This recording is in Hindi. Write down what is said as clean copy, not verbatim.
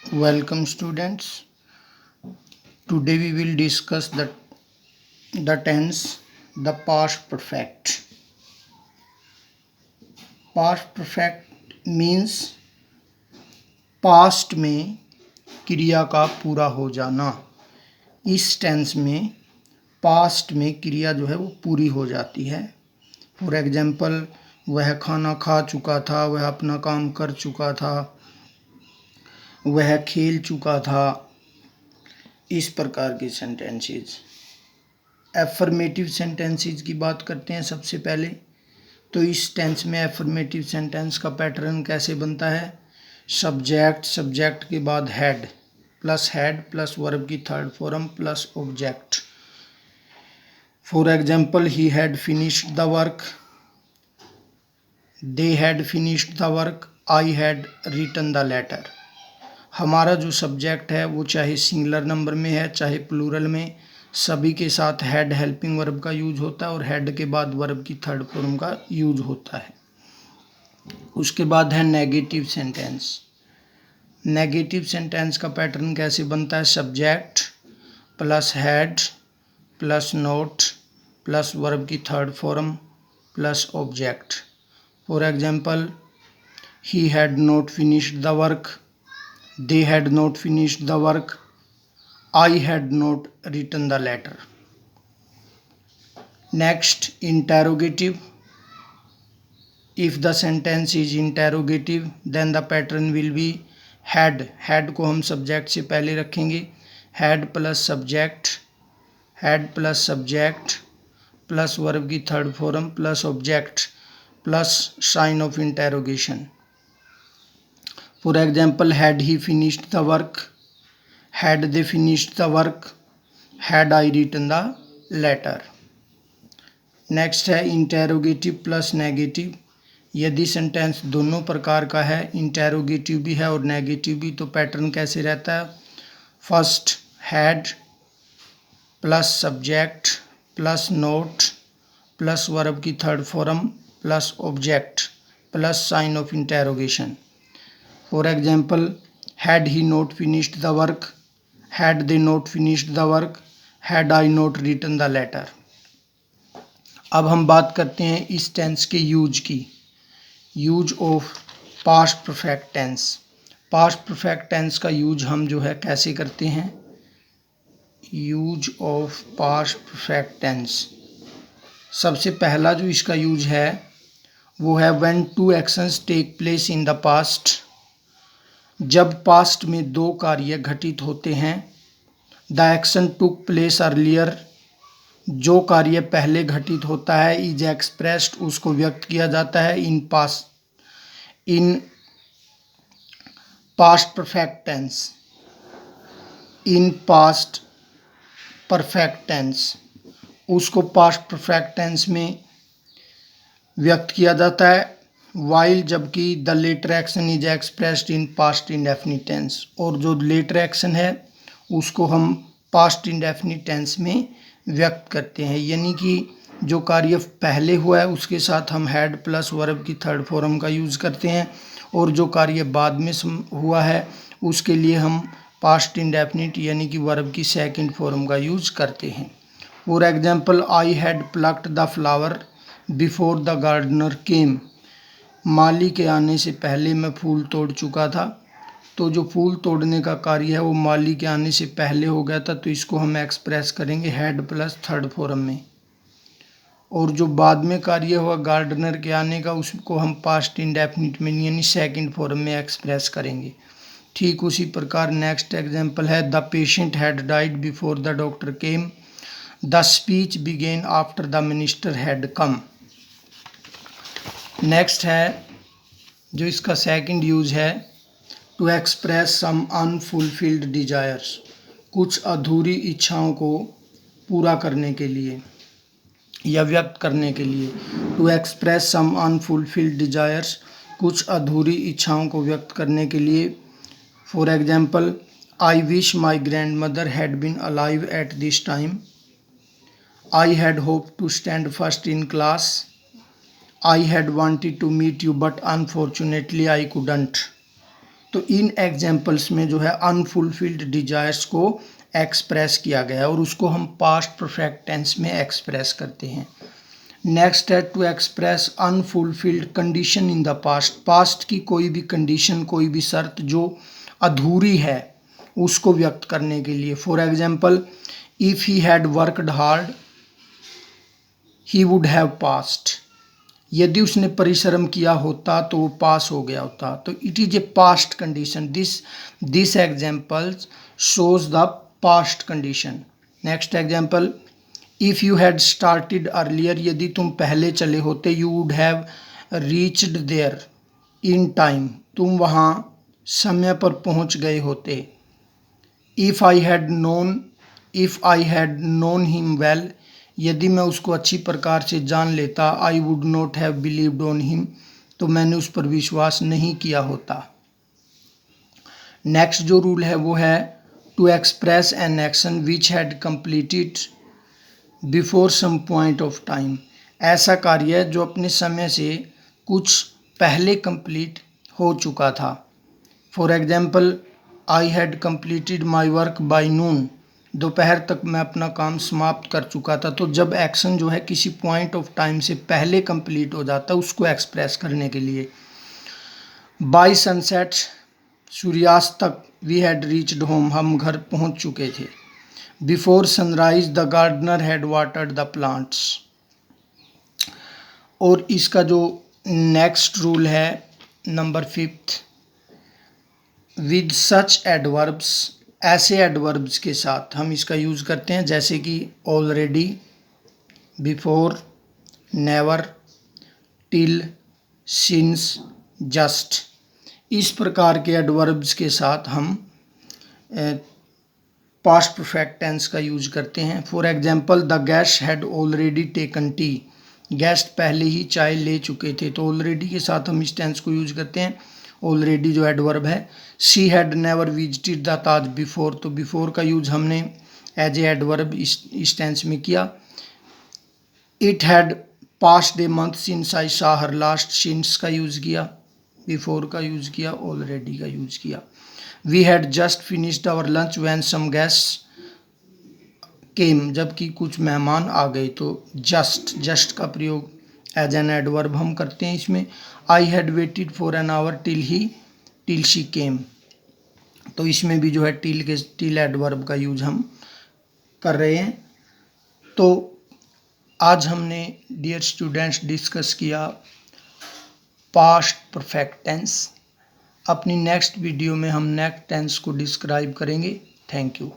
Welcome students. Today we will discuss the tense, the past perfect. Past perfect means past में क्रिया का पूरा हो जाना। इस टेंस में पास्ट में क्रिया जो है वो पूरी हो जाती है। फॉर एग्जाम्पल, वह खाना खा चुका था, वह अपना काम कर चुका था, वह खेल चुका था। इस प्रकार की सेंटेंसेस। एफर्मेटिव सेंटेंसेस की बात करते हैं सबसे पहले। तो इस टेंस में एफर्मेटिव सेंटेंस का पैटर्न कैसे बनता है? सब्जेक्ट के बाद हेड प्लस वर्ब की third form plus object. For example, he had finished the work, they had finished the work, I had written the letter. हमारा जो सब्जेक्ट है वो चाहे सिंगुलर नंबर में है चाहे प्लूरल में, सभी के साथ हेड हेल्पिंग वर्ब का यूज होता है और हेड के बाद वर्ब की थर्ड फॉर्म का यूज होता है। उसके बाद है नेगेटिव सेंटेंस। नेगेटिव सेंटेंस का पैटर्न कैसे बनता है? Subject plus had plus not plus verb की third form plus object. For example, he had not finished the work, they had not finished the work, I had not written the letter. Next, interrogative. If the sentence is interrogative then the pattern will be had को हम सब्जेक्ट से पहले रखेंगे। Had plus subject plus verb की third form plus object plus sign of interrogation. For example, had he finished the work, had they finished the work, had I written the letter. Next है इंटेरोगेटिव प्लस नेगेटिव। यदि सेंटेंस दोनों प्रकार का है, इंटेरोगेटिव भी है और नेगेटिव भी, तो पैटर्न कैसे रहता है? First, had plus subject plus not plus verb की third form plus object plus sign of interrogation. For example, had he not finished the work, had they not finished the work, had I not written the letter. अब हम बात करते हैं इस टेंस के यूज की। Use of past perfect tense. Past perfect tense का यूज हम जो है कैसे करते हैं? Use of past perfect tense, सबसे पहला जो इसका यूज है वो है when two actions take place in the past. जब पास्ट में दो कार्य घटित होते हैं। The action took place earlier, जो कार्य पहले घटित होता है, इज एक्सप्रेस्ड, उसको व्यक्त किया जाता है, in past perfect tense. In past perfect tense उसको पास्ट परफेक्ट टेंस में व्यक्त किया जाता है। वाइल, जबकि the latter action is expressed in past indefinite tense, और जो लेटर एक्शन है उसको हम पास्ट इंडेफिनिट टेंस में व्यक्त करते हैं। यानी कि जो कार्य पहले हुआ है उसके साथ हम हैड प्लस वर्ब की थर्ड फॉर्म का यूज़ करते हैं, और जो कार्य बाद में हुआ है उसके लिए हम पास्ट इंडेफिनिट यानी कि वर्ब की सेकंड फॉर्म का यूज़ करते हैं। For example, I had plucked the flower before the gardener came. माली के आने से पहले मैं फूल तोड़ चुका था। तो जो फूल तोड़ने का कार्य है वो माली के आने से पहले हो गया था, तो इसको हम एक्सप्रेस करेंगे हैड प्लस थर्ड फॉर्म में। और जो बाद में कार्य हुआ गार्डनर के आने का, उसको हम पास्ट इंडेफिनिट में यानी सेकंड फॉर्म में एक्सप्रेस करेंगे। ठीक उसी प्रकार नेक्स्ट एग्जाम्पल है, the patient had died before the doctor came, the speech began after the minister had come. Next है जो इसका सेकंड यूज है, to express some unfulfilled desires, कुछ अधूरी इच्छाओं को पूरा करने के लिए या व्यक्त करने के लिए। To express some unfulfilled desires, कुछ अधूरी इच्छाओं को व्यक्त करने के लिए। For example, I wish my grandmother had been alive at this time, I had hope to stand first in class, I had wanted to meet you but unfortunately I couldn't. तो इन एग्जाम्पल्स में जो है अनफुलफिल्ड डिजायर्स को एक्सप्रेस किया गया है और उसको हम पास्ट परफेक्ट टेंस में एक्सप्रेस करते हैं। नेक्स्ट है to express unfulfilled condition in the past. Past की कोई भी कंडीशन, कोई भी शर्त जो अधूरी है उसको व्यक्त करने के लिए। For example, if he had worked hard he would have passed. यदि उसने परिश्रम किया होता तो वो पास हो गया होता। तो it is a past condition. This example shows the past condition. Next example, if you had started earlier. यदि तुम पहले चले होते, you would have reached there in time. तुम वहाँ समय पर पहुँच गए होते। If I had known him well. यदि मैं उसको अच्छी प्रकार से जान लेता, I would not have believed on him. तो मैंने उस पर विश्वास नहीं किया होता। नेक्स्ट जो रूल है वो है to express an action which had completed before some point of time. ऐसा कार्य जो अपने समय से कुछ पहले कंप्लीट हो चुका था। For example, I had completed my work by noon. दोपहर तक मैं अपना काम समाप्त कर चुका था। तो जब एक्शन जो है किसी पॉइंट ऑफ टाइम से पहले कंप्लीट हो जाता है उसको एक्सप्रेस करने के लिए। बाई सनसेट, सूर्यास्त तक, वी हैड रीच्ड होम। हम घर पहुंच चुके थे। Before sunrise the gardener had watered the plants. और इसका जो नेक्स्ट रूल है नंबर 5, विद सच एडवर्ब्स। ऐसे एडवर्ब्स के साथ हम इसका यूज़ करते हैं जैसे कि already, before, never, till, since, just. इस प्रकार के एडवर्ब्स के साथ हम पास्ट परफेक्ट टेंस का यूज करते हैं। For example, the guest had already taken tea. Guest पहले ही चाय ले चुके थे। तो ऑलरेडी के साथ हम इस टेंस को यूज करते हैं, ऑलरेडी जो एडवर्ब है। She had never visited the Taj before. तो बिफोर का यूज हमने एज ए एडवर्ब इस टेंस में किया। It had passed a month since I saw her last. Since का यूज किया, बिफोर का यूज किया, ऑलरेडी का यूज किया। We had just finished our lunch when some guests came. जबकि कुछ मेहमान आ गए। तो जस्ट का प्रयोग एज एन एडवर्ब हम करते हैं इसमें। I had waited for an hour till she came. तो इसमें भी जो है टिल एडवर्ब का यूज हम कर रहे हैं। तो आज हमने डियर स्टूडेंट्स डिस्कस किया पास्ट परफेक्ट टेंस। अपनी नेक्स्ट वीडियो में हम नेक्स्ट टेंस को डिस्क्राइब करेंगे। Thank you.